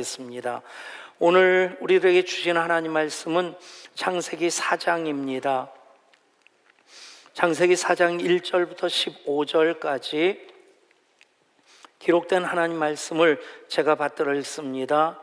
있습니다. 오늘 우리들에게 주신 하나님 말씀은 창세기 4장입니다. 창세기 4장 1절부터 15절까지 기록된 하나님 말씀을 제가 받들어 읽습니다.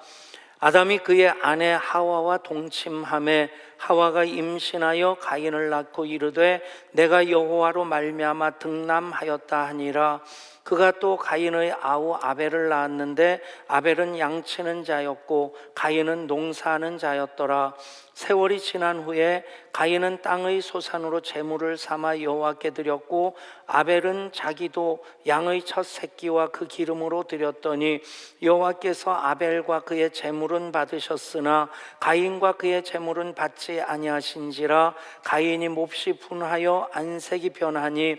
아담이 그의 아내 하와와 동침하매 하와가 임신하여 가인을 낳고 이르되 내가 여호와로 말미암아 등남하였다 하니라. 그가 또 가인의 아우 아벨을 낳았는데 아벨은 양치는 자였고 가인은 농사하는 자였더라. 세월이 지난 후에 가인은 땅의 소산으로 제물을 삼아 여호와께 드렸고 아벨은 자기도 양의 첫 새끼와 그 기름으로 드렸더니 여호와께서 아벨과 그의 제물은 받으셨으나 가인과 그의 제물은 받지 아니하신지라. 가인이 몹시 분하여 안색이 변하니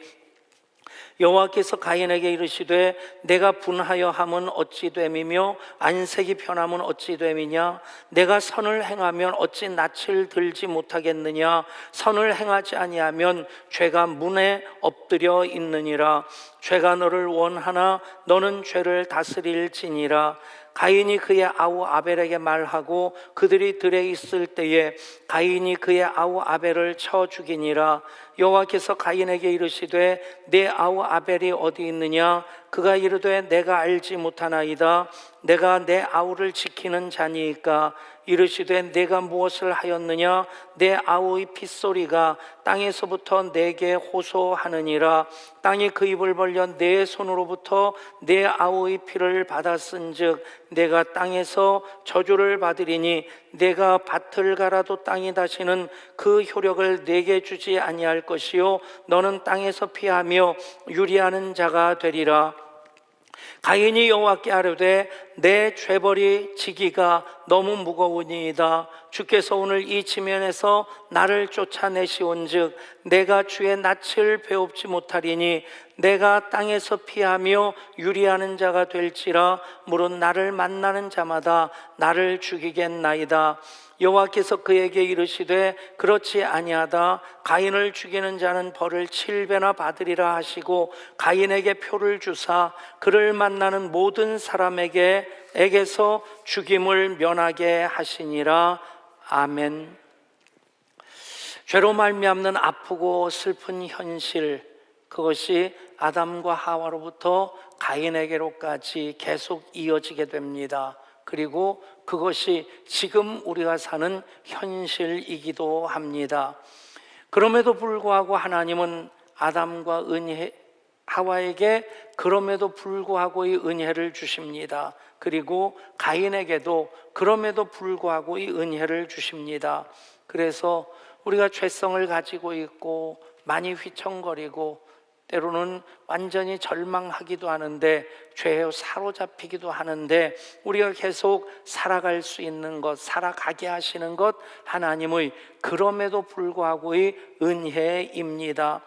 여호와께서 가인에게 이르시되 내가 분하여 함은 어찌 됨이며 안색이 변함은 어찌 됨이냐. 내가 선을 행하면 어찌 낯을 들지 못하겠느냐. 선을 행하지 아니하면 죄가 문에 엎드려 있느니라. 죄가 너를 원하나 너는 죄를 다스릴지니라. 가인이 그의 아우 아벨에게 말하고 그들이 들에 있을 때에 가인이 그의 아우 아벨을 쳐 죽이니라. 여호와께서 가인에게 이르시되 내 아우 아벨이 어디 있느냐. 그가 이르되 내가 알지 못하나이다. 내가 내 아우를 지키는 자니이까. 이르시되 내가 무엇을 하였느냐. 내 아우의 핏소리가 땅에서부터 내게 호소하느니라. 땅이 그 입을 벌려 내 손으로부터 내 아우의 피를 받았은즉 내가 땅에서 저주를 받으리니 내가 밭을 갈아도 땅이 다시는 그 효력을 내게 주지 아니할 것이요 너는 땅에서 피하며 유리하는 자가 되리라. 가인이 여호와께 아뢰되 내 죄벌이 지기가 너무 무거우니이다. 주께서 오늘 이 지면에서 나를 쫓아내시온즉 내가 주의 낯을 배웁지 못하리니 내가 땅에서 피하며 유리하는 자가 될지라. 물은 나를 만나는 자마다 나를 죽이겠나이다. 여호와께서 그에게 이르시되 그렇지 아니하다. 가인을 죽이는 자는 벌을 7배나 받으리라 하시고 가인에게 표를 주사 그를 만나는 모든 사람에게서 죽임을 면하게 하시니라. 아멘. 죄로 말미암는 아프고 슬픈 현실, 그것이 아담과 하와로부터 가인에게로까지 계속 이어지게 됩니다. 그리고 그것이 지금 우리가 사는 현실이기도 합니다. 그럼에도 불구하고 하나님은 아담과 하와에게 그럼에도 불구하고 이 은혜를 주십니다. 그리고 가인에게도 그럼에도 불구하고 이 은혜를 주십니다. 그래서 우리가 죄성을 가지고 있고 많이 휘청거리고 때로는 완전히 절망하기도 하는데 죄에 사로잡히기도 하는데 우리가 계속 살아갈 수 있는 것, 살아가게 하시는 것 하나님의 그럼에도 불구하고의 은혜입니다.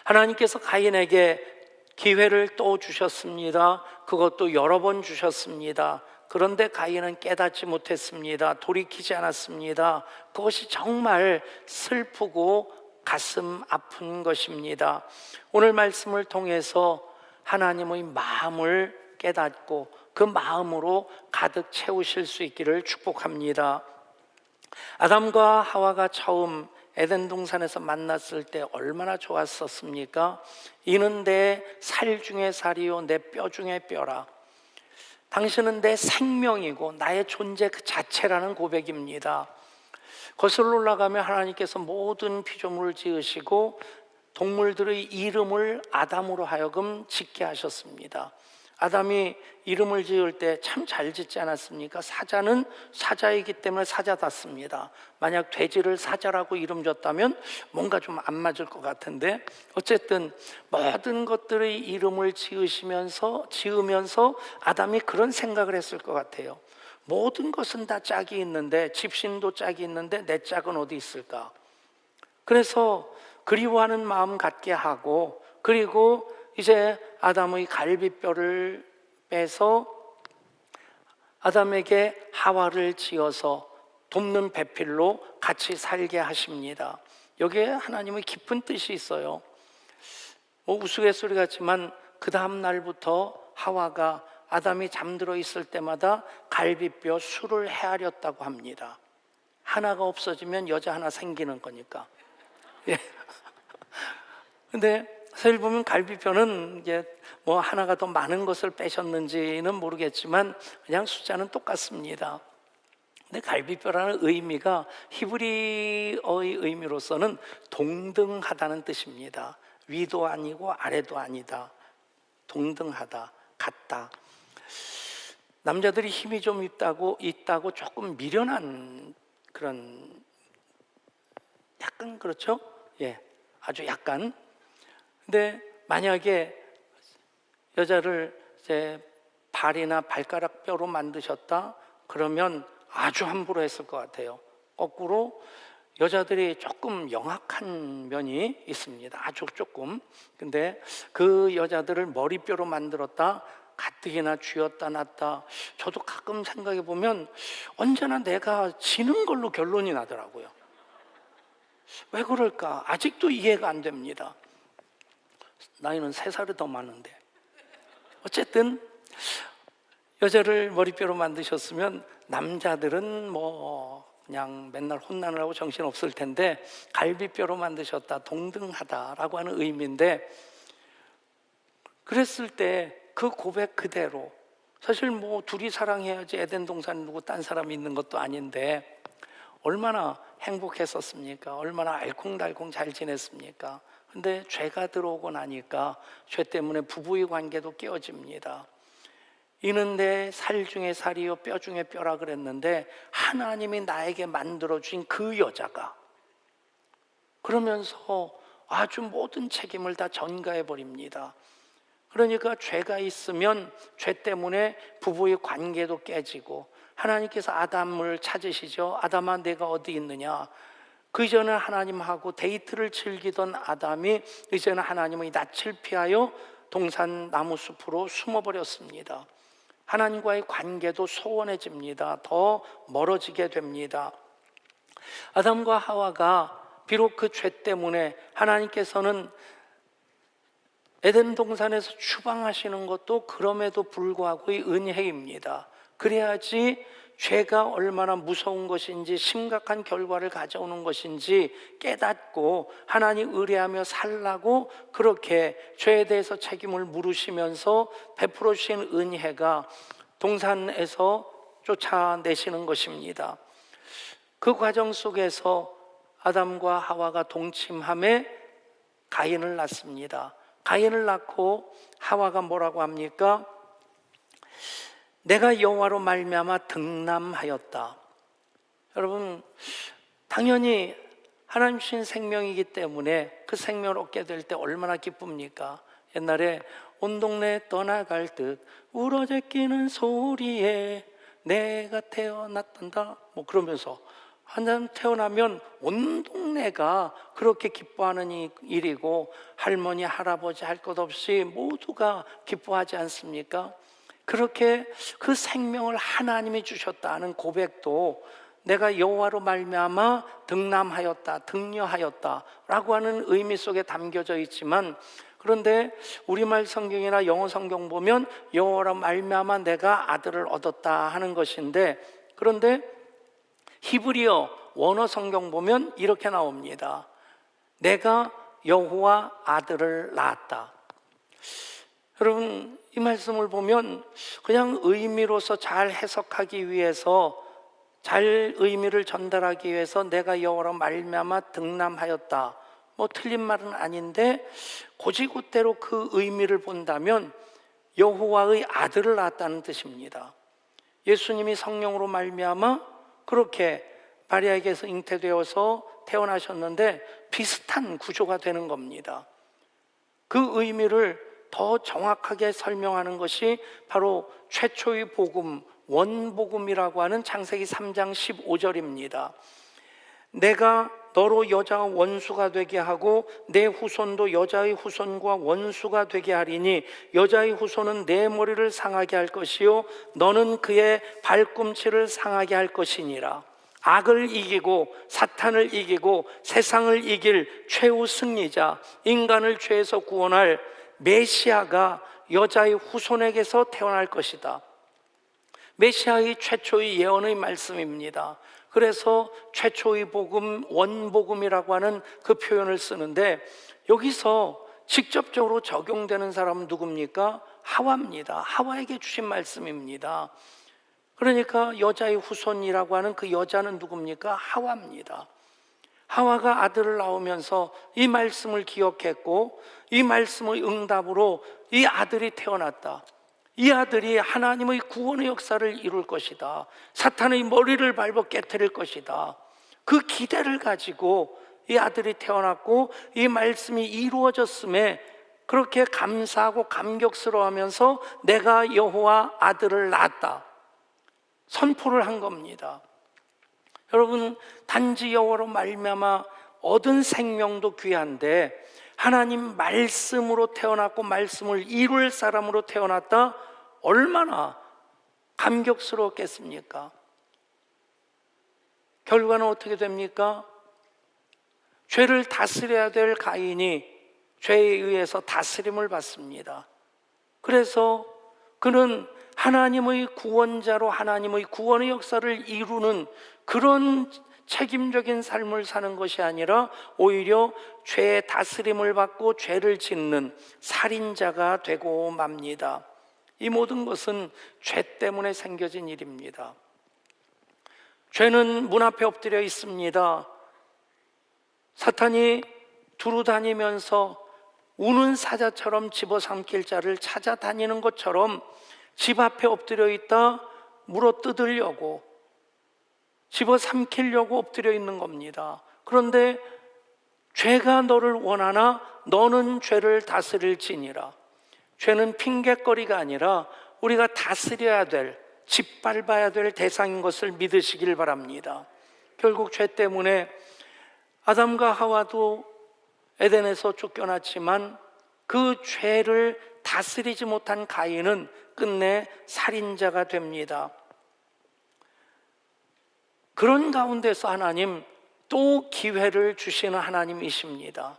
하나님께서 가인에게 기회를 또 주셨습니다. 그것도 여러 번 주셨습니다. 그런데 가인은 깨닫지 못했습니다. 돌이키지 않았습니다. 그것이 정말 슬프고 가슴 아픈 것입니다. 오늘 말씀을 통해서 하나님의 마음을 깨닫고 그 마음으로 가득 채우실 수 있기를 축복합니다. 아담과 하와가 처음 에덴 동산에서 만났을 때 얼마나 좋았었습니까? 이는 내 살 중에 살이요 내 뼈 중에 뼈라. 당신은 내 생명이고 나의 존재 그 자체라는 고백입니다. 거슬러 올라가면 하나님께서 모든 피조물을 지으시고 동물들의 이름을 아담으로 하여금 짓게 하셨습니다. 아담이 이름을 지을 때 참 잘 짓지 않았습니까? 사자는 사자이기 때문에 사자답습니다. 만약 돼지를 사자라고 이름 줬다면 뭔가 좀 안 맞을 것 같은데 어쨌든 모든 것들의 이름을 지으면서 아담이 그런 생각을 했을 것 같아요. 모든 것은 다 짝이 있는데 집신도 짝이 있는데 내 짝은 어디 있을까? 그래서 그리워하는 마음 갖게 하고 그리고 이제 아담의 갈비뼈를 빼서 아담에게 하와를 지어서 돕는 배필로 같이 살게 하십니다. 여기에 하나님의 깊은 뜻이 있어요. 우스갯소리 같지만 그 다음 날부터 하와가 아담이 잠들어 있을 때마다 갈비뼈 수를 헤아렸다고 합니다. 하나가 없어지면 여자 하나 생기는 거니까. 예. 근데 사실 보면 갈비뼈는 이제 뭐 하나가 더 많은 것을 빼셨는지는 모르겠지만 그냥 숫자는 똑같습니다. 근데 갈비뼈라는 의미가 히브리어의 의미로서는 동등하다는 뜻입니다. 위도 아니고 아래도 아니다. 동등하다, 같다. 남자들이 힘이 좀 있다고 조금 미련한 그런, 약간 그렇죠? 예, 아주 약간. 근데 만약에 여자를 이제 발이나 발가락 뼈로 만드셨다 그러면 아주 함부로 했을 것 같아요. 거꾸로 여자들이 조금 영악한 면이 있습니다. 아주 조금. 근데 그 여자들을 머리뼈로 만들었다, 가뜩이나 쥐었다 놨다. 저도 가끔 생각해 보면 언제나 내가 지는 걸로 결론이 나더라고요. 왜 그럴까? 아직도 이해가 안 됩니다. 나이는 3살이 더 많은데. 어쨌든 여자를 머리뼈로 만드셨으면 남자들은 뭐 그냥 맨날 혼나느라고 정신없을 텐데 갈비뼈로 만드셨다, 동등하다라고 하는 의미인데, 그랬을 때 그 고백 그대로, 사실 뭐 둘이 사랑해야지 에덴 동산에 누구 딴 사람이 있는 것도 아닌데 얼마나 행복했었습니까? 얼마나 알콩달콩 잘 지냈습니까? 근데 죄가 들어오고 나니까 죄 때문에 부부의 관계도 깨어집니다. 이는 내 살 중에 살이요 뼈 중에 뼈라 그랬는데 하나님이 나에게 만들어준 그 여자가, 그러면서 아주 모든 책임을 다 전가해 버립니다. 그러니까 죄가 있으면 죄 때문에 부부의 관계도 깨지고, 하나님께서 아담을 찾으시죠. 아담아 내가 어디 있느냐. 그 이전에 하나님하고 데이트를 즐기던 아담이 이제는 하나님의 낯을 피하여 동산 나무 숲으로 숨어버렸습니다. 하나님과의 관계도 소원해집니다. 더 멀어지게 됩니다. 아담과 하와가 비록 그 죄 때문에 하나님께서는 에덴 동산에서 추방하시는 것도 그럼에도 불구하고의 은혜입니다. 그래야지 죄가 얼마나 무서운 것인지, 심각한 결과를 가져오는 것인지 깨닫고 하나님 의뢰하며 살라고 그렇게 죄에 대해서 책임을 물으시면서 베풀어 주신 은혜가 동산에서 쫓아내시는 것입니다. 그 과정 속에서 아담과 하와가 동침함에 가인을 낳습니다. 가인을 낳고 하와가 뭐라고 합니까? 내가 여호와로 말미암아 등남하였다. 여러분, 당연히 하나님 주신 생명이기 때문에 그 생명을 얻게 될 때 얼마나 기쁩니까? 옛날에 온 동네 떠나갈 듯 울어제끼는 소리에 내가 태어났단다, 뭐 그러면서 한 사람 태어나면 온 동네가 그렇게 기뻐하는 일이고, 할머니 할아버지 할 것 없이 모두가 기뻐하지 않습니까? 그렇게 그 생명을 하나님이 주셨다는 고백도 내가 여호와로 말미암아 등남하였다, 등려하였다라고 하는 의미 속에 담겨져 있지만, 그런데 우리말 성경이나 영어 성경 보면 여호와로 말미암아 내가 아들을 얻었다 하는 것인데, 그런데 히브리어 원어 성경 보면 이렇게 나옵니다. 내가 여호와 아들을 낳았다. 여러분, 이 말씀을 보면 그냥 의미로서 잘 해석하기 위해서, 잘 의미를 전달하기 위해서 내가 여호와로 말미암아 등남하였다, 뭐 틀린 말은 아닌데 곧이곧대로 그 의미를 본다면 여호와의 아들을 낳았다는 뜻입니다. 예수님이 성령으로 말미암아 그렇게 마리아에게서 잉태되어서 태어나셨는데 비슷한 구조가 되는 겁니다. 그 의미를 더 정확하게 설명하는 것이 바로 최초의 복음, 원복음이라고 하는 창세기 3장 15절입니다. 내가 너로 여자와 원수가 되게 하고 내 후손도 여자의 후손과 원수가 되게 하리니 여자의 후손은 내 머리를 상하게 할 것이요 너는 그의 발꿈치를 상하게 할 것이니라. 악을 이기고 사탄을 이기고 세상을 이길 최후 승리자, 인간을 죄에서 구원할 메시아가 여자의 후손에게서 태어날 것이다. 메시아의 최초의 예언의 말씀입니다. 그래서 최초의 복음, 원복음이라고 하는 그 표현을 쓰는데, 여기서 직접적으로 적용되는 사람은 누굽니까? 하와입니다. 하와에게 주신 말씀입니다. 그러니까 여자의 후손이라고 하는 그 여자는 누굽니까? 하와입니다. 하와가 아들을 낳으면서 이 말씀을 기억했고, 이 말씀의 응답으로 이 아들이 태어났다. 이 아들이 하나님의 구원의 역사를 이룰 것이다. 사탄의 머리를 밟아 깨트릴 것이다. 그 기대를 가지고 이 아들이 태어났고, 이 말씀이 이루어졌음에 그렇게 감사하고 감격스러워하면서 내가 여호와 아들을 낳았다 선포를 한 겁니다. 여러분, 단지 여호와로 말미암아 얻은 생명도 귀한데, 하나님 말씀으로 태어났고 말씀을 이룰 사람으로 태어났다, 얼마나 감격스러웠겠습니까? 결과는 어떻게 됩니까? 죄를 다스려야 될 가인이 죄에 의해서 다스림을 받습니다. 그래서 그는 하나님의 구원자로 하나님의 구원의 역사를 이루는 그런 책임적인 삶을 사는 것이 아니라 오히려 죄의 다스림을 받고 죄를 짓는 살인자가 되고 맙니다. 이 모든 것은 죄 때문에 생겨진 일입니다. 죄는 문 앞에 엎드려 있습니다. 사탄이 두루 다니면서 우는 사자처럼 집어삼킬 자를 찾아다니는 것처럼 집 앞에 엎드려 있다 물어 뜯으려고, 집어삼키려고 엎드려 있는 겁니다. 그런데 죄가 너를 원하나 너는 죄를 다스릴지니라. 죄는 핑곗거리가 아니라 우리가 다스려야 될, 짓밟아야 될 대상인 것을 믿으시길 바랍니다. 결국 죄 때문에 아담과 하와도 에덴에서 쫓겨났지만 그 죄를 다스리지 못한 가인은 끝내 살인자가 됩니다. 그런 가운데서 하나님 또 기회를 주시는 하나님이십니다.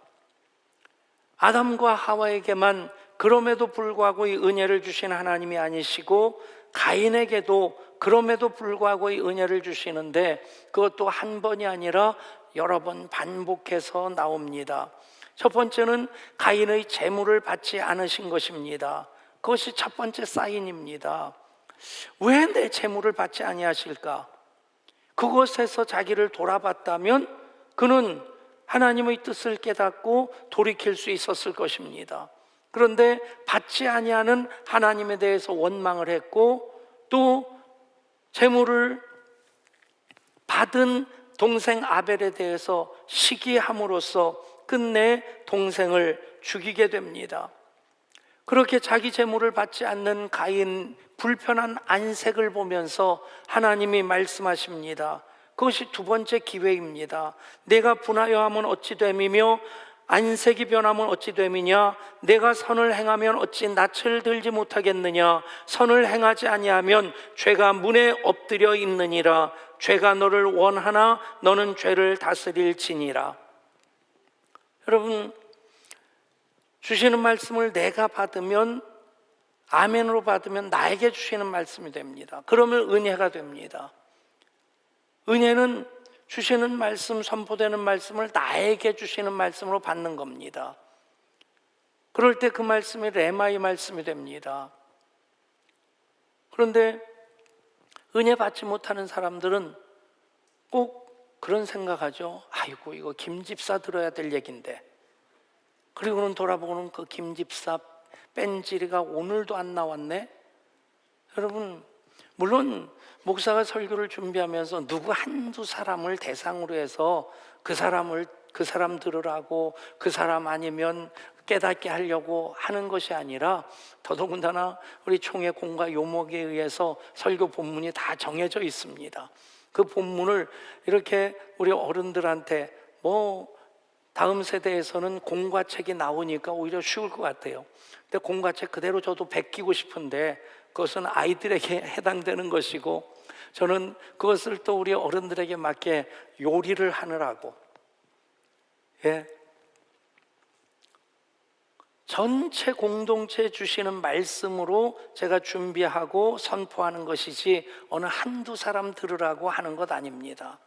아담과 하와에게만 그럼에도 불구하고 이 은혜를 주신 하나님이 아니시고 가인에게도 그럼에도 불구하고 이 은혜를 주시는데, 그것도 한 번이 아니라 여러 번 반복해서 나옵니다. 첫 번째는 가인의 재물을 받지 않으신 것입니다. 그것이 첫 번째 사인입니다. 왜 내 재물을 받지 아니하실까? 그것에서 자기를 돌아봤다면 그는 하나님의 뜻을 깨닫고 돌이킬 수 있었을 것입니다. 그런데 받지 아니하는 하나님에 대해서 원망을 했고, 또 재물을 받은 동생 아벨에 대해서 시기함으로써 끝내 동생을 죽이게 됩니다. 그렇게 자기 재물을 받지 않는 가인, 불편한 안색을 보면서 하나님이 말씀하십니다. 그것이 두 번째 기회입니다. 내가 분하여 하면 어찌 됨이며 안색이 변하면 어찌 됨이냐? 내가 선을 행하면 어찌 낯을 들지 못하겠느냐? 선을 행하지 아니하면 죄가 문에 엎드려 있느니라. 죄가 너를 원하나 너는 죄를 다스릴지니라. 여러분, 주시는 말씀을 내가 받으면, 아멘으로 받으면 나에게 주시는 말씀이 됩니다. 그러면 은혜가 됩니다. 은혜는 주시는 말씀, 선포되는 말씀을 나에게 주시는 말씀으로 받는 겁니다. 그럴 때 그 말씀이 레마의 말씀이 됩니다. 그런데 은혜 받지 못하는 사람들은 꼭 그런 생각하죠. 아이고, 이거 김 집사 들어야 될 얘긴데. 그리고는 돌아보고는 그 김 집사 뺀지리가 오늘도 안 나왔네. 여러분, 물론 목사가 설교를 준비하면서 누구 한두 사람을 대상으로 해서 그 사람 들으라고, 그 사람 아니면 깨닫게 하려고 하는 것이 아니라, 더더군다나 우리 총회 공과 요목에 의해서 설교 본문이 다 정해져 있습니다. 그 본문을 이렇게 우리 어른들한테, 다음 세대에서는 공과책이 나오니까 오히려 쉬울 것 같아요. 근데 공과책 그대로 저도 베끼고 싶은데 그것은 아이들에게 해당되는 것이고, 저는 그것을 또 우리 어른들에게 맞게 요리를 하느라고, 전체 공동체에 주시는 말씀으로 제가 준비하고 선포하는 것이지 어느 한두 사람 들으라고 하는 것 아닙니다.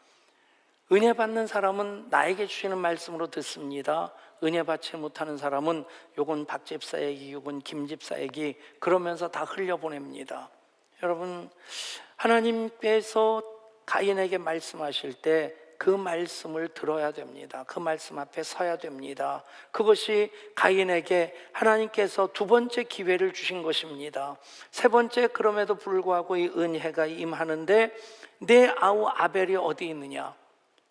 은혜 받는 사람은 나에게 주시는 말씀으로 듣습니다. 은혜 받지 못하는 사람은 요건 박 집사 얘기, 요건 김 집사 얘기 그러면서 다 흘려보냅니다. 여러분, 하나님께서 가인에게 말씀하실 때 그 말씀을 들어야 됩니다. 그 말씀 앞에 서야 됩니다. 그것이 가인에게 하나님께서 두 번째 기회를 주신 것입니다. 세 번째, 그럼에도 불구하고 이 은혜가 임하는데 내 아우 아벨이 어디 있느냐?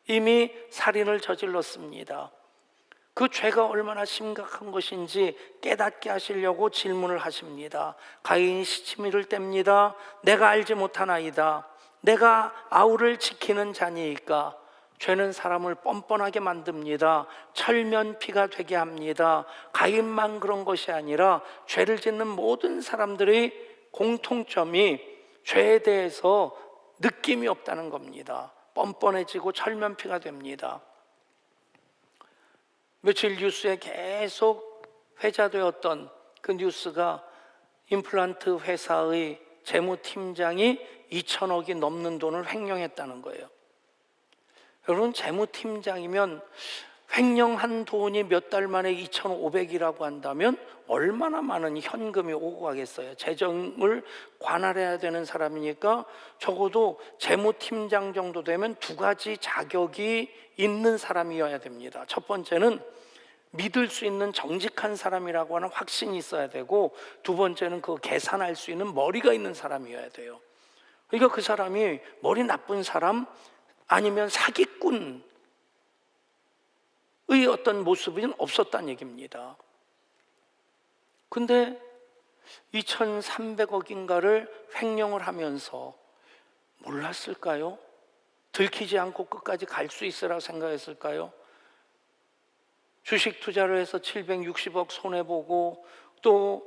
이미 살인을 저질렀습니다. 그 죄가 얼마나 심각한 것인지 깨닫게 하시려고 질문을 하십니다. 가인이 시치미를 뗍니다. 내가 알지 못하나이다. 내가 아우를 지키는 자니이까. 죄는 사람을 뻔뻔하게 만듭니다. 철면피가 되게 합니다. 가인만 그런 것이 아니라 죄를 짓는 모든 사람들의 공통점이 죄에 대해서 느낌이 없다는 겁니다. 뻔뻔해지고 철면피가 됩니다. 며칠 뉴스에 계속 회자되었던 그 뉴스가 임플란트 회사의 재무팀장이 2천억이 넘는 돈을 횡령했다는 거예요. 여러분, 재무팀장이면 횡령한 돈이 몇 달 만에 2,500이라고 한다면 얼마나 많은 현금이 오고 가겠어요. 재정을 관할해야 되는 사람이니까 적어도 재무팀장 정도 되면 두 가지 자격이 있는 사람이어야 됩니다. 첫 번째는 믿을 수 있는 정직한 사람이라고 하는 확신이 있어야 되고, 두 번째는 그 계산할 수 있는 머리가 있는 사람이어야 돼요. 그러니까 그 사람이 머리 나쁜 사람 아니면 사기꾼의 어떤 모습은 없었다는 얘기입니다. 근데 2,300억인가를 횡령을 하면서 몰랐을까요? 들키지 않고 끝까지 갈 수 있으라고 생각했을까요? 주식 투자를 해서 760억 손해보고 또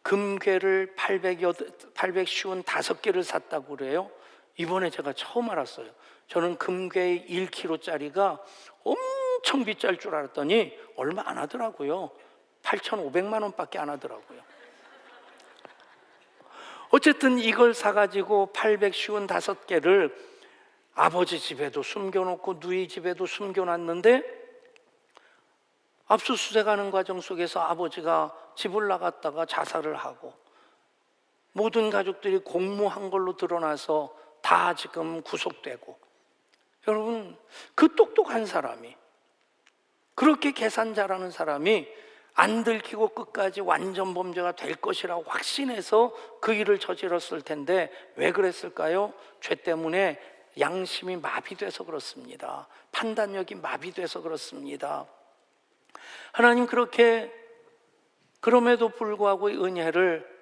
금괴를 855개를 샀다고 그래요. 이번에 제가 처음 알았어요. 저는 금괴 1kg짜리가 엄청 비쌀 줄 알았더니 얼마 안 하더라고요. 8,500만 원밖에 안 하더라고요. 어쨌든 이걸 사가지고 855개를 아버지 집에도 숨겨놓고 누이 집에도 숨겨놨는데, 압수수색하는 과정 속에서 아버지가 집을 나갔다가 자살을 하고 모든 가족들이 공모한 걸로 드러나서 다 지금 구속되고, 여러분, 그 똑똑한 사람이, 그렇게 계산 잘하는 사람이 안 들키고 끝까지 완전 범죄가 될 것이라고 확신해서 그 일을 저질렀을 텐데 왜 그랬을까요? 죄 때문에 양심이 마비돼서 그렇습니다. 판단력이 마비돼서 그렇습니다. 하나님 그렇게 그럼에도 불구하고 이 은혜를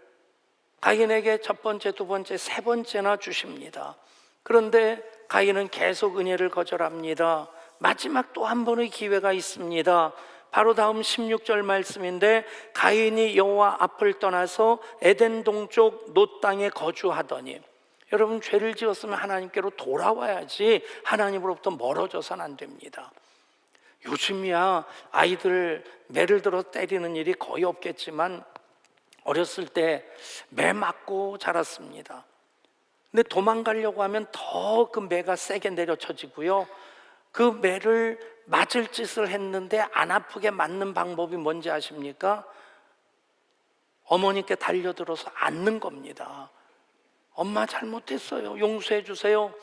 가인에게 첫 번째, 두 번째, 세 번째나 주십니다. 그런데 가인은 계속 은혜를 거절합니다. 마지막 또 한 번의 기회가 있습니다. 바로 다음 16절 말씀인데, 가인이 여호와 앞을 떠나서 에덴 동쪽 놋 땅에 거주하더니. 여러분, 죄를 지었으면 하나님께로 돌아와야지 하나님으로부터 멀어져서는 안 됩니다. 요즘이야 아이들 매를 들어 때리는 일이 거의 없겠지만 어렸을 때 매 맞고 자랐습니다. 근데 도망가려고 하면 더 그 매가 세게 내려쳐지고요. 그 매를 맞을 짓을 했는데 안 아프게 맞는 방법이 뭔지 아십니까? 어머니께 달려들어서 안는 겁니다. 엄마 잘못했어요. 용서해 주세요.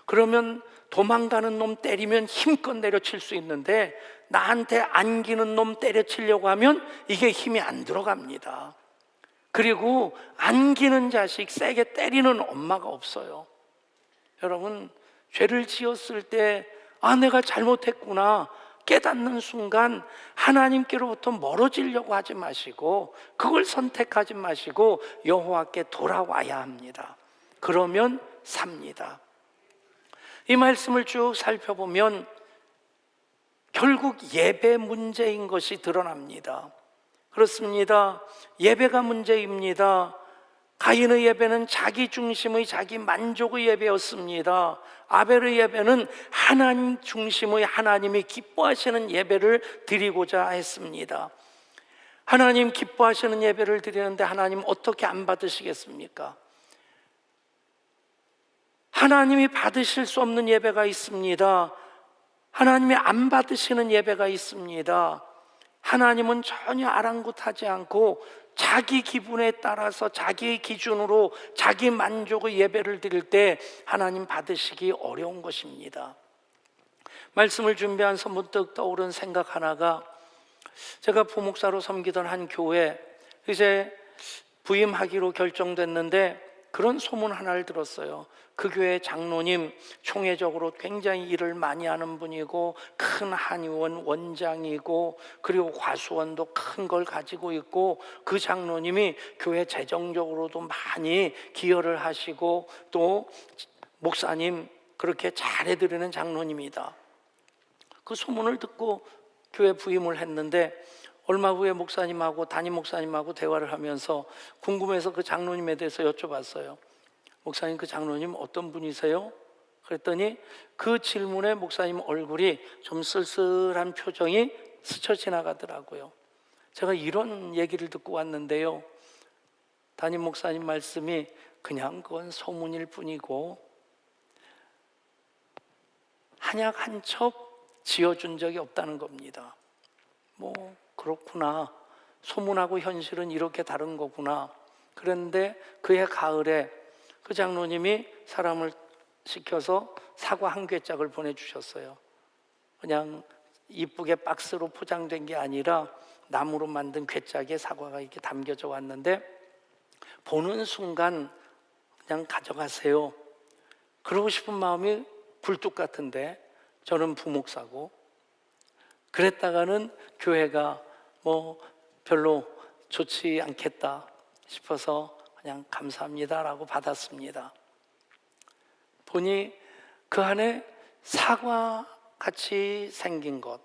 그러면 도망가는 놈 때리면 힘껏 내려칠 수 있는데 나한테 안기는 놈 때려치려고 하면 이게 힘이 안 들어갑니다. 그리고 안기는 자식, 세게 때리는 엄마가 없어요. 여러분, 죄를 지었을 때 내가 잘못했구나 깨닫는 순간 하나님께로부터 멀어지려고 하지 마시고, 그걸 선택하지 마시고 여호와께 돌아와야 합니다. 그러면 삽니다. 이 말씀을 쭉 살펴보면 결국 예배 문제인 것이 드러납니다. 그렇습니다. 예배가 문제입니다. 가인의 예배는 자기 중심의, 자기 만족의 예배였습니다. 아벨의 예배는 하나님 중심의, 하나님이 기뻐하시는 예배를 드리고자 했습니다. 하나님 기뻐하시는 예배를 드리는데 하나님 어떻게 안 받으시겠습니까? 하나님이 받으실 수 없는 예배가 있습니다. 하나님이 안 받으시는 예배가 있습니다. 하나님은 전혀 아랑곳하지 않고 자기 기분에 따라서 자기 기준으로 자기 만족의 예배를 드릴 때 하나님 받으시기 어려운 것입니다. 말씀을 준비하면서 문득 떠오른 생각 하나가, 제가 부목사로 섬기던 한 교회 이제 부임하기로 결정됐는데 그런 소문 하나를 들었어요. 그 교회 장로님 총회적으로 굉장히 일을 많이 하는 분이고 큰 한의원 원장이고 그리고 과수원도 큰 걸 가지고 있고, 그 장로님이 교회 재정적으로도 많이 기여를 하시고 또 목사님 그렇게 잘해드리는 장로님이다. 그 소문을 듣고 교회 부임을 했는데 얼마 후에 목사님하고 담임 목사님하고 대화를 하면서 궁금해서 그 장로님에 대해서 여쭤봤어요. 목사님, 그 장로님 어떤 분이세요? 그랬더니 그 질문에 목사님 얼굴이 좀 쓸쓸한 표정이 스쳐 지나가더라고요. 제가 이런 얘기를 듣고 왔는데요, 담임 목사님 말씀이 그냥 그건 소문일 뿐이고 한약 한 첩 지어준 적이 없다는 겁니다. 뭐 그렇구나, 소문하고 현실은 이렇게 다른 거구나. 그런데 그해 가을에 그 장로님이 사람을 시켜서 사과 한 괴짝을 보내주셨어요. 그냥 이쁘게 박스로 포장된 게 아니라 나무로 만든 괴짝에 사과가 이렇게 담겨져 왔는데, 보는 순간 그냥 가져가세요, 그러고 싶은 마음이 굴뚝 같은데 저는 부목사고, 그랬다가는 교회가 뭐 별로 좋지 않겠다 싶어서 그냥 감사합니다라고 받았습니다. 보니 그 안에 사과같이 생긴 것,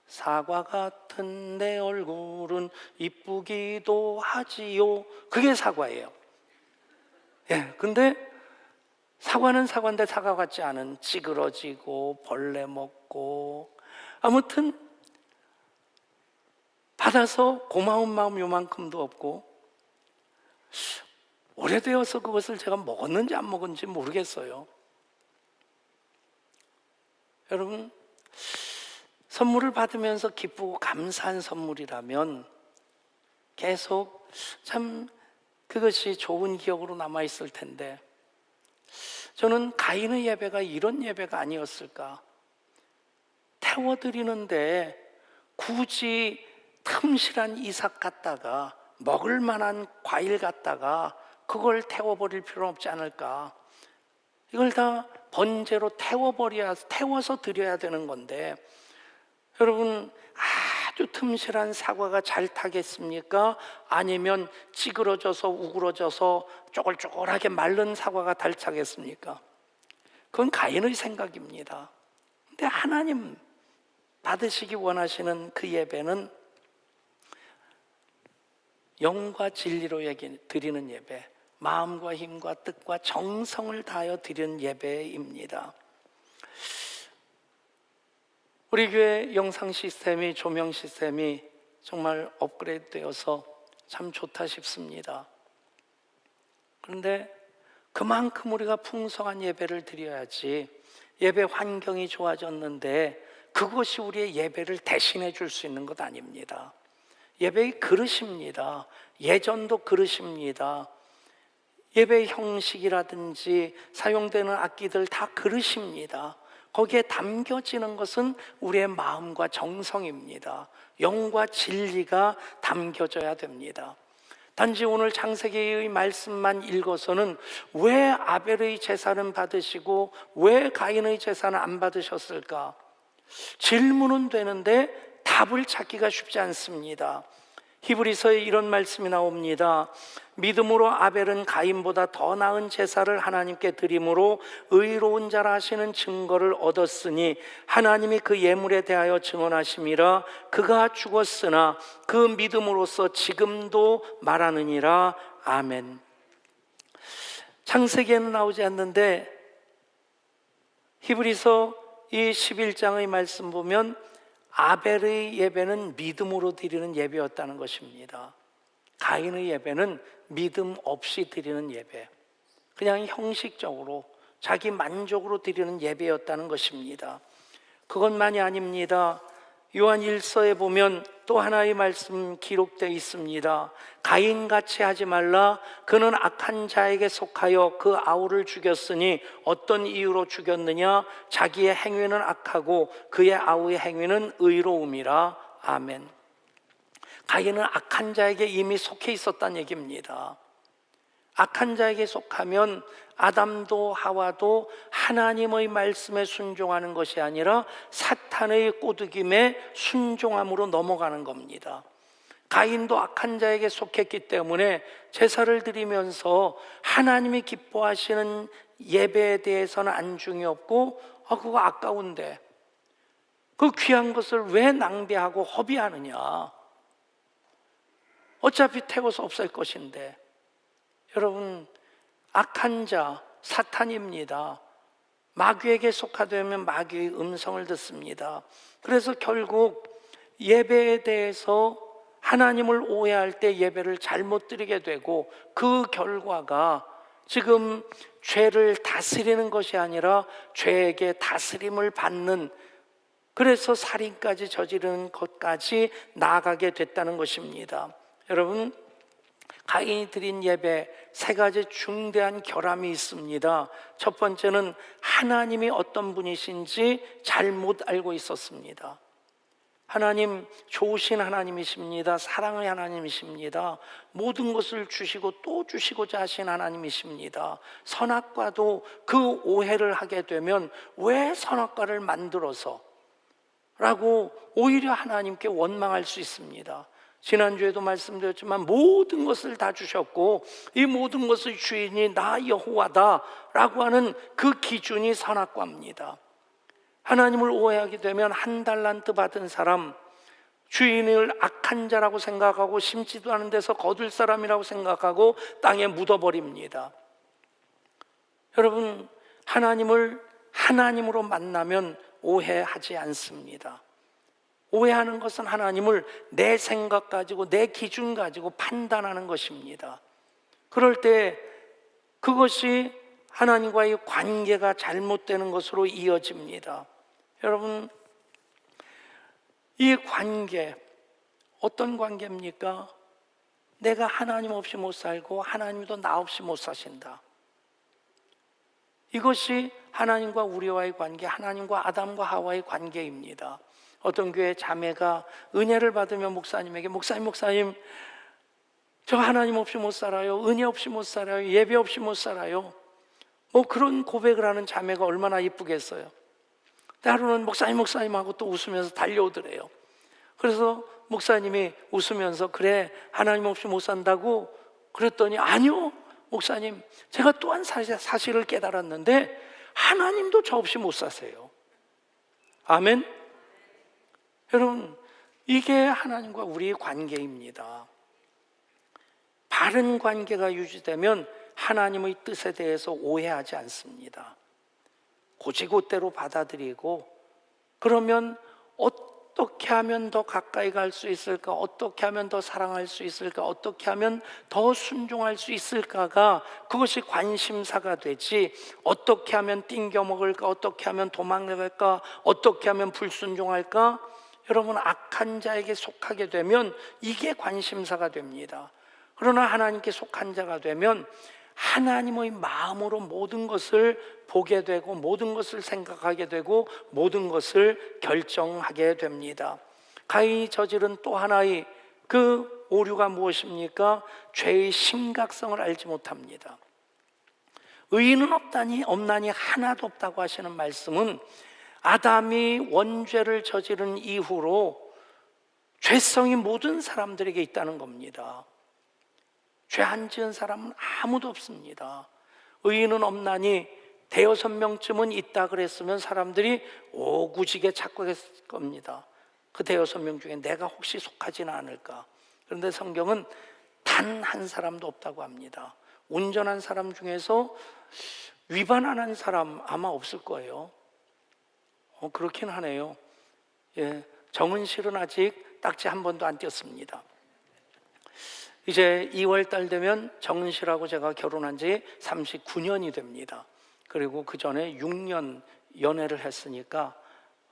사과 같은 내 얼굴은 이쁘기도 하지요, 그게 사과예요. 예, 근데 사과는 사과인데 사과 같지 않은, 찌그러지고 벌레 먹고, 아무튼 받아서 고마운 마음 요만큼도 없고, 오래되어서 그것을 제가 먹었는지 안 먹었는지 모르겠어요. 여러분, 선물을 받으면서 기쁘고 감사한 선물이라면 계속 참 그것이 좋은 기억으로 남아있을 텐데, 저는 가인의 예배가 이런 예배가 아니었을까. 태워드리는데 굳이 틈실한 이삭 갖다가, 먹을 만한 과일 갖다가 그걸 태워버릴 필요는 없지 않을까. 이걸 다 번제로 태워서 드려야 되는 건데, 여러분, 아주 틈실한 사과가 잘 타겠습니까? 아니면 찌그러져서 우그러져서 쪼글쪼글하게 마른 사과가 잘 타겠습니까? 그건 가인의 생각입니다. 근데 하나님 받으시기 원하시는 그 예배는 영과 진리로 드리는 예배, 마음과 힘과 뜻과 정성을 다하여 드리는 예배입니다. 우리 교회 영상 시스템이, 조명 시스템이 정말 업그레이드 되어서 참 좋다 싶습니다. 그런데 그만큼 우리가 풍성한 예배를 드려야지. 예배 환경이 좋아졌는데 그것이 우리의 예배를 대신해 줄 수 있는 것 아닙니다. 예배의 그릇입니다. 예전도 그릇입니다. 예배의 형식이라든지 사용되는 악기들 다 그릇입니다. 거기에 담겨지는 것은 우리의 마음과 정성입니다. 영과 진리가 담겨져야 됩니다. 단지 오늘 창세기의 말씀만 읽어서는 왜 아벨의 제사는 받으시고 왜 가인의 제사는 안 받으셨을까? 질문은 되는데 답을 찾기가 쉽지 않습니다. 히브리서에 이런 말씀이 나옵니다. 믿음으로 아벨은 가인보다 더 나은 제사를 하나님께 드림으로 의로운 자라 하시는 증거를 얻었으니 하나님이 그 예물에 대하여 증언하심이라. 그가 죽었으나 그 믿음으로써 지금도 말하느니라. 아멘. 창세기에는 나오지 않는데 히브리서 이 11장의 말씀 보면 아벨의 예배는 믿음으로 드리는 예배였다는 것입니다. 가인의 예배는 믿음 없이 드리는 예배, 그냥 형식적으로 자기 만족으로 드리는 예배였다는 것입니다. 그것만이 아닙니다. 요한 1서에 보면 또 하나의 말씀 기록되어 있습니다. 가인같이 하지 말라. 그는 악한 자에게 속하여 그 아우를 죽였으니 어떤 이유로 죽였느냐? 자기의 행위는 악하고 그의 아우의 행위는 의로움이라. 아멘. 가인은 악한 자에게 이미 속해 있었다는 얘기입니다. 악한 자에게 속하면 아담도 하와도 하나님의 말씀에 순종하는 것이 아니라 사탄의 꼬드김에 순종함으로 넘어가는 겁니다. 가인도 악한 자에게 속했기 때문에 제사를 드리면서 하나님이 기뻐하시는 예배에 대해서는 안중이 없고 그거 아까운데 그 귀한 것을 왜 낭비하고 허비하느냐, 어차피 태워서 없앨 것인데. 여러분, 악한 자 사탄입니다. 마귀에게 속하되면 마귀의 음성을 듣습니다. 그래서 결국 예배에 대해서 하나님을 오해할 때 예배를 잘못 드리게 되고, 그 결과가 지금 죄를 다스리는 것이 아니라 죄에게 다스림을 받는, 그래서 살인까지 저지르는 것까지 나아가게 됐다는 것입니다. 여러분, 가인이 드린 예배 세 가지 중대한 결함이 있습니다. 첫 번째는 하나님이 어떤 분이신지 잘못 알고 있었습니다. 하나님 좋으신 하나님이십니다. 사랑의 하나님이십니다. 모든 것을 주시고 또 주시고자 하신 하나님이십니다. 선악과도 그 오해를 하게 되면 왜 선악과를 만들어서 라고 오히려 하나님께 원망할 수 있습니다. 지난주에도 말씀드렸지만 모든 것을 다 주셨고 이 모든 것의 주인이 나 여호와다 라고 하는 그 기준이 선악과입니다. 하나님을 오해하게 되면 한 달란트 받은 사람, 주인을 악한 자라고 생각하고 심지도 않은 데서 거둘 사람이라고 생각하고 땅에 묻어버립니다. 여러분, 하나님을 하나님으로 만나면 오해하지 않습니다. 오해하는 것은 하나님을 내 생각 가지고 내 기준 가지고 판단하는 것입니다. 그럴 때 그것이 하나님과의 관계가 잘못되는 것으로 이어집니다. 여러분, 이 관계 어떤 관계입니까? 내가 하나님 없이 못 살고 하나님도 나 없이 못 사신다. 이것이 하나님과 우리와의 관계, 하나님과 아담과 하와의 관계입니다. 어떤 교회 자매가 은혜를 받으면 목사님에게 목사님 저 하나님 없이 못 살아요, 은혜 없이 못 살아요, 예배 없이 못 살아요, 그런 고백을 하는 자매가 얼마나 이쁘겠어요. 하루는 목사님 하고 또 웃으면서 달려오더래요. 그래서 목사님이 웃으면서 그래 하나님 없이 못 산다고 그랬더니 아니요 목사님, 제가 또한 사실을 깨달았는데 하나님도 저 없이 못 사세요. 아멘. 여러분, 이게 하나님과 우리의 관계입니다. 바른 관계가 유지되면 하나님의 뜻에 대해서 오해하지 않습니다. 고지고대로 받아들이고, 그러면 어떻게 하면 더 가까이 갈 수 있을까? 어떻게 하면 더 사랑할 수 있을까? 어떻게 하면 더 순종할 수 있을까가 그것이 관심사가 되지, 어떻게 하면 띵겨 먹을까? 어떻게 하면 도망갈까? 어떻게 하면 불순종할까? 여러분, 악한 자에게 속하게 되면 이게 관심사가 됩니다. 그러나 하나님께 속한 자가 되면 하나님의 마음으로 모든 것을 보게 되고 모든 것을 생각하게 되고 모든 것을 결정하게 됩니다. 가인이 저지른 또 하나의 그 오류가 무엇입니까? 죄의 심각성을 알지 못합니다. 의인은 없나니 하나도 없다고 하시는 말씀은 아담이 원죄를 저지른 이후로 죄성이 모든 사람들에게 있다는 겁니다. 죄 안 지은 사람은 아무도 없습니다. 의인은 없나니 대여섯 명쯤은 있다 그랬으면 사람들이 오구지게 착각했을 겁니다. 그 대여섯 명 중에 내가 혹시 속하지는 않을까? 그런데 성경은 단 한 사람도 없다고 합니다. 운전한 사람 중에서 위반 안 한 사람 아마 없을 거예요. 그렇긴 하네요. 예, 정은실은 아직 딱지 한 번도 안 띄었습니다. 이제 2월 달 되면 정은실하고 제가 결혼한 지 39년이 됩니다. 그리고 그 전에 6년 연애를 했으니까,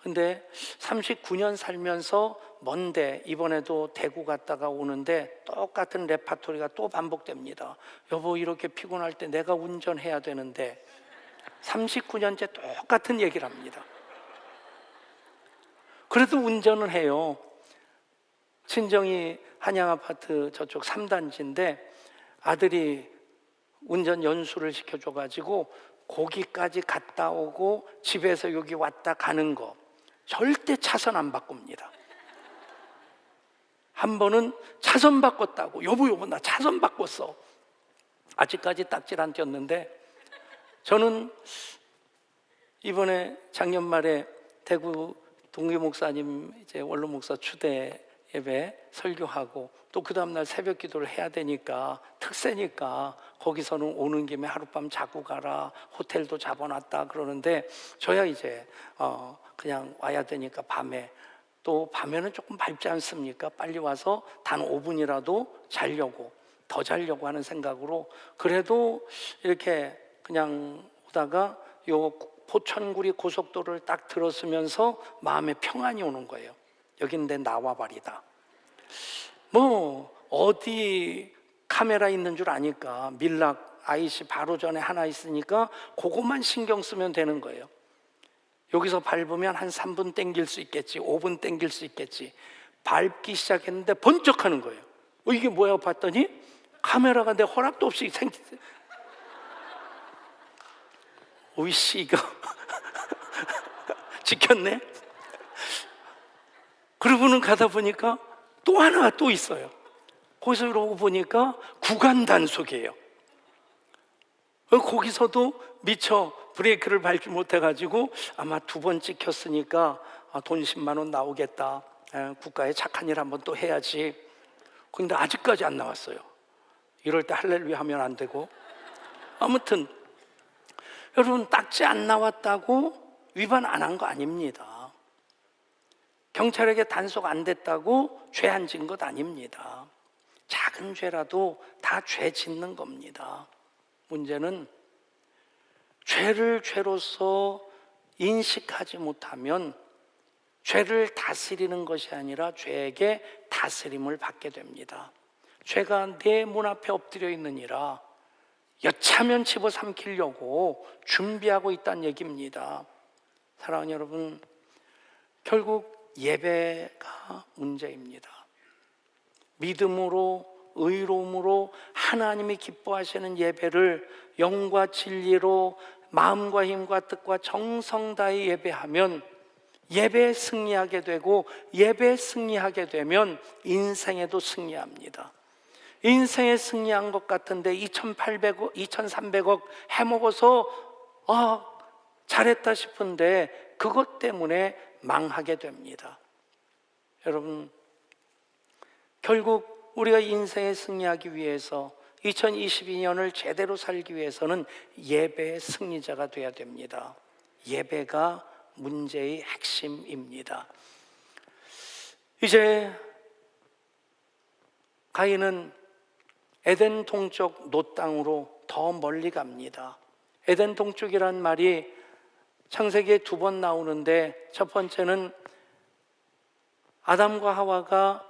근데 39년 살면서 먼데 이번에도 대구 갔다가 오는데 똑같은 레파토리가 또 반복됩니다. 여보, 이렇게 피곤할 때 내가 운전해야 되는데. 39년째 똑같은 얘기를 합니다. 그래도 운전을 해요. 친정이 한양아파트 저쪽 3단지인데 아들이 운전 연수를 시켜줘가지고 거기까지 갔다 오고 집에서 여기 왔다 가는 거 절대 차선 안 바꿉니다. 한 번은 차선 바꿨다고, 여보 나 차선 바꿨어. 아직까지 딱지를 안 띄었는데, 저는 이번에 작년 말에 대구 동기 목사님 이제 원로 목사 추대 예배 설교하고 또 그 다음날 새벽 기도를 해야 되니까, 특세니까 거기서는 오는 김에 하룻밤 자고 가라, 호텔도 잡아놨다 그러는데, 저야 이제 그냥 와야 되니까 밤에, 또 밤에는 조금 밝지 않습니까? 빨리 와서 단 5분이라도 자려고, 더 자려고 하는 생각으로 그래도 이렇게 그냥 오다가 요 포천구리 고속도로를 딱 들었으면서 마음에 평안이 오는 거예요. 여긴 내 나와바리다. 뭐 어디 카메라 있는 줄 아니까, 밀락 IC 바로 전에 하나 있으니까 그것만 신경 쓰면 되는 거예요. 여기서 밟으면 한 3분 땡길 수 있겠지, 5분 땡길 수 있겠지. 밟기 시작했는데 번쩍하는 거예요. 이게 뭐야 봤더니 카메라가 내 허락도 없이 오이씨, 이거 지켰네. 그러고는 가다 보니까 또 하나가 또 있어요. 거기서 이러고 보니까 구간 단속이에요. 거기서도 미처 브레이크를 밟지 못해가지고 아마 2번 찍혔으니까 돈 10만 원 나오겠다, 국가에 착한 일 한번 또 해야지. 근데 아직까지 안 나왔어요. 이럴 때 할렐루야 하면 안 되고. 아무튼 여러분, 딱지 안 나왔다고 위반 안 한 거 아닙니다. 경찰에게 단속 안 됐다고 죄 안 진 것 아닙니다. 작은 죄라도 다 죄 짓는 겁니다. 문제는 죄를 죄로서 인식하지 못하면 죄를 다스리는 것이 아니라 죄에게 다스림을 받게 됩니다. 죄가 내 문 앞에 엎드려 있느니라 여차면 집어삼키려고 준비하고 있다는 얘기입니다. 사랑하는 여러분, 결국 예배가 문제입니다. 믿음으로, 의로움으로 하나님이 기뻐하시는 예배를 영과 진리로 마음과 힘과 뜻과 정성 다해 예배하면 예배에 승리하게 되고, 예배에 승리하게 되면 인생에도 승리합니다. 인생에 승리한 것 같은데 2,800억, 2,300억 해먹어서 잘했다 싶은데 그것 때문에 망하게 됩니다. 여러분, 결국 우리가 인생에 승리하기 위해서 2022년을 제대로 살기 위해서는 예배의 승리자가 되어야 됩니다. 예배가 문제의 핵심입니다. 이제 가인은 에덴 동쪽 놋 땅으로 더 멀리 갑니다. 에덴 동쪽이란 말이 창세기에 2번 나오는데, 첫 번째는 아담과 하와가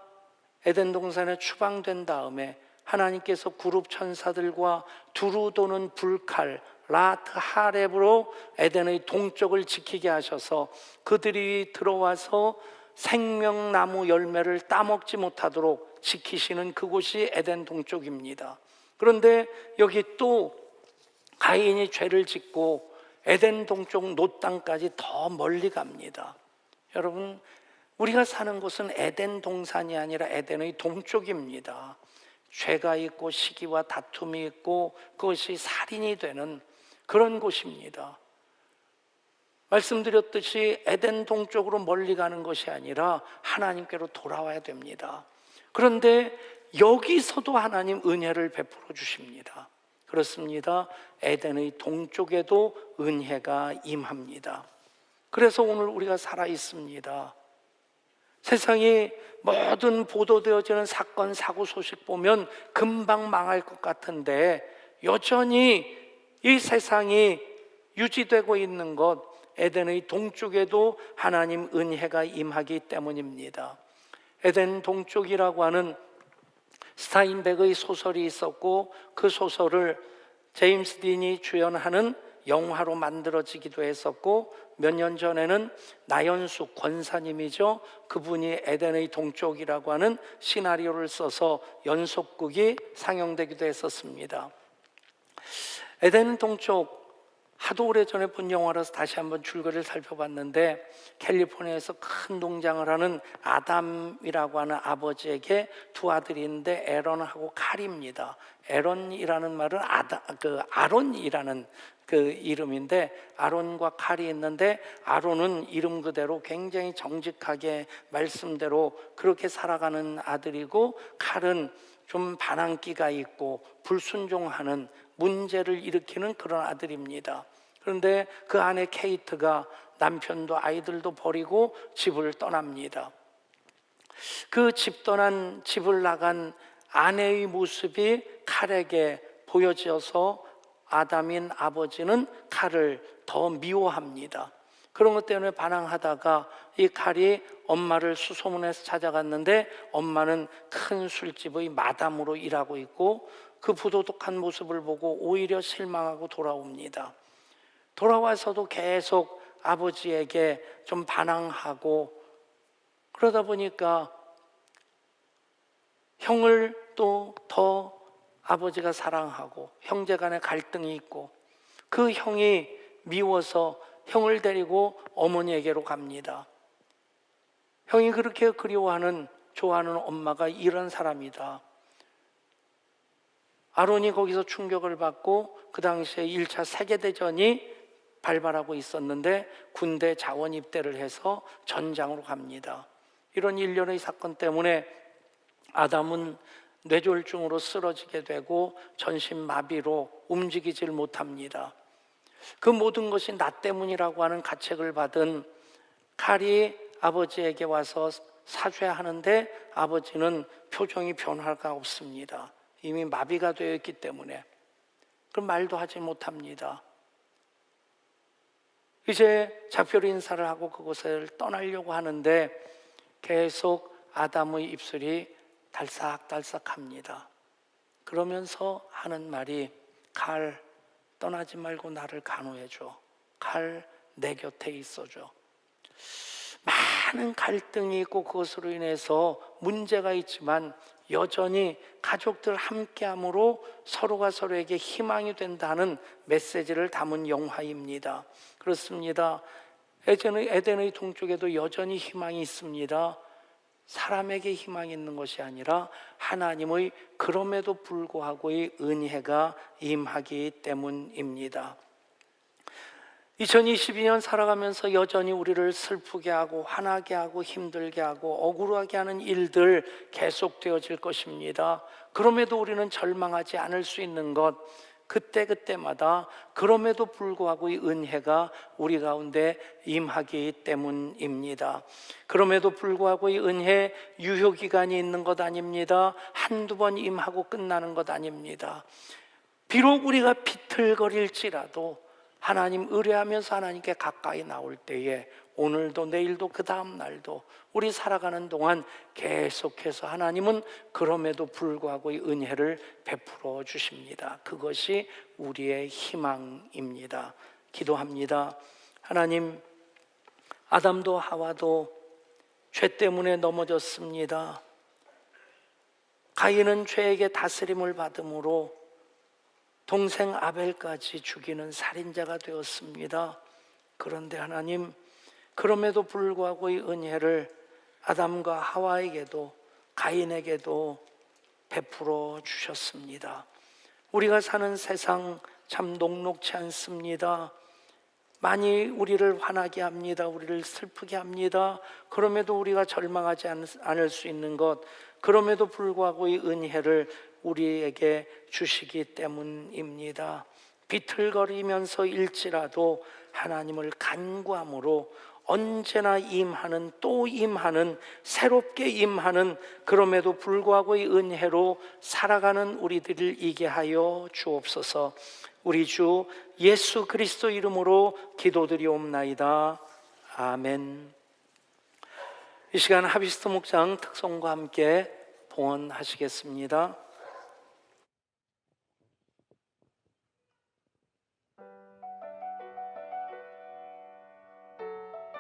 에덴 동산에 추방된 다음에 하나님께서 구룹 천사들과 두루 도는 불칼 라트 하렙으로 에덴의 동쪽을 지키게 하셔서 그들이 들어와서 생명나무 열매를 따먹지 못하도록 지키시는 그곳이 에덴 동쪽입니다. 그런데 여기 또 가인이 죄를 짓고 에덴 동쪽 놋 땅까지 더 멀리 갑니다. 여러분, 우리가 사는 곳은 에덴 동산이 아니라 에덴의 동쪽입니다. 죄가 있고 시기와 다툼이 있고 그것이 살인이 되는 그런 곳입니다. 말씀드렸듯이 에덴 동쪽으로 멀리 가는 것이 아니라 하나님께로 돌아와야 됩니다. 그런데 여기서도 하나님 은혜를 베풀어 주십니다. 그렇습니다. 에덴의 동쪽에도 은혜가 임합니다. 그래서 오늘 우리가 살아 있습니다. 세상이 모든 보도되어지는 사건, 사고 소식 보면 금방 망할 것 같은데 여전히 이 세상이 유지되고 있는 것, 에덴의 동쪽에도 하나님 은혜가 임하기 때문입니다. 에덴 동쪽이라고 하는 스타인백의 소설이 있었고, 그 소설을 제임스 딘이 주연하는 영화로 만들어지기도 했었고, 몇 년 전에는 나연숙 권사님이죠, 그분이 에덴의 동쪽이라고 하는 시나리오를 써서 연속극이 상영되기도 했었습니다. 에덴 동쪽, 하도 오래전에 본 영화라서 다시 한번 줄거리를 살펴봤는데, 캘리포니아에서 큰 농장을 하는 아담이라고 하는 아버지에게 두 아들이 있는데 에런하고 칼입니다. 에런이라는 말은 아론이라는 그 이름인데, 아론과 칼이 있는데, 아론은 이름 그대로 굉장히 정직하게 말씀대로 그렇게 살아가는 아들이고, 칼은 좀 반항기가 있고 불순종하는, 문제를 일으키는 그런 아들입니다. 그런데 그 아내 케이트가 남편도 아이들도 버리고 집을 떠납니다. 그 집 떠난, 집을 나간 아내의 모습이 칼에게 보여져서 아담인 아버지는 칼을 더 미워합니다. 그런 것 때문에 반항하다가 이 칼이 엄마를 수소문해서 찾아갔는데, 엄마는 큰 술집의 마담으로 일하고 있고 그 부도덕한 모습을 보고 오히려 실망하고 돌아옵니다. 돌아와서도 계속 아버지에게 좀 반항하고, 그러다 보니까 형을 또 더 아버지가 사랑하고 형제 간에 갈등이 있고, 그 형이 미워서 형을 데리고 어머니에게로 갑니다. 형이 그렇게 그리워하는, 좋아하는 엄마가 이런 사람이다. 아론이 거기서 충격을 받고, 그 당시에 1차 세계대전이 발발하고 있었는데 군대 자원 입대를 해서 전장으로 갑니다. 이런 일련의 사건 때문에 아담은 뇌졸중으로 쓰러지게 되고 전신마비로 움직이질 못합니다. 그 모든 것이 나 때문이라고 하는 가책을 받은 칼이 아버지에게 와서 사죄하는데 아버지는 표정이 변화가 없습니다. 이미 마비가 되어 있기 때문에. 그럼 말도 하지 못합니다. 이제 작별 인사를 하고 그곳을 떠나려고 하는데 계속 아담의 입술이 달싹달싹합니다. 그러면서 하는 말이, 칼, 떠나지 말고 나를 간호해줘. 칼, 내 곁에 있어줘. 많은 갈등이 있고 그것으로 인해서 문제가 있지만 여전히 가족들 함께함으로 서로가 서로에게 희망이 된다는 메시지를 담은 영화입니다. 그렇습니다. 에덴의 동쪽에도 여전히 희망이 있습니다. 사람에게 희망이 있는 것이 아니라 하나님의 그럼에도 불구하고의 은혜가 임하기 때문입니다. 2022년 살아가면서 여전히 우리를 슬프게 하고 화나게 하고 힘들게 하고 억울하게 하는 일들 계속되어질 것입니다. 그럼에도 우리는 절망하지 않을 수 있는 것, 그때그때마다 그럼에도 불구하고 이 은혜가 우리 가운데 임하기 때문입니다. 그럼에도 불구하고 이 은혜 유효기간이 있는 것 아닙니다. 한두 번 임하고 끝나는 것 아닙니다. 비록 우리가 비틀거릴지라도 하나님 의뢰하면서 하나님께 가까이 나올 때에 오늘도 내일도 그 다음 날도 우리 살아가는 동안 계속해서 하나님은 그럼에도 불구하고 이 은혜를 베풀어 주십니다. 그것이 우리의 희망입니다. 기도합니다. 하나님, 아담도 하와도 죄 때문에 넘어졌습니다. 가인은 죄에게 다스림을 받음으로 동생 아벨까지 죽이는 살인자가 되었습니다. 그런데 하나님, 그럼에도 불구하고 이 은혜를 아담과 하와에게도 가인에게도 베풀어 주셨습니다. 우리가 사는 세상 참 녹록지 않습니다. 많이 우리를 화나게 합니다. 우리를 슬프게 합니다. 그럼에도 우리가 절망하지 않을 수 있는 것, 그럼에도 불구하고 이 은혜를 우리에게 주시기 때문입니다. 비틀거리면서 일지라도 하나님을 간구함으로 언제나 임하는, 또 임하는, 새롭게 임하는, 그럼에도 불구하고 이 은혜로 살아가는 우리들을 이게 하여 주옵소서. 우리 주 예수 그리스도 이름으로 기도드리옵나이다. 아멘. 이 시간 하비스트 목장 특송과 함께 봉헌하시겠습니다.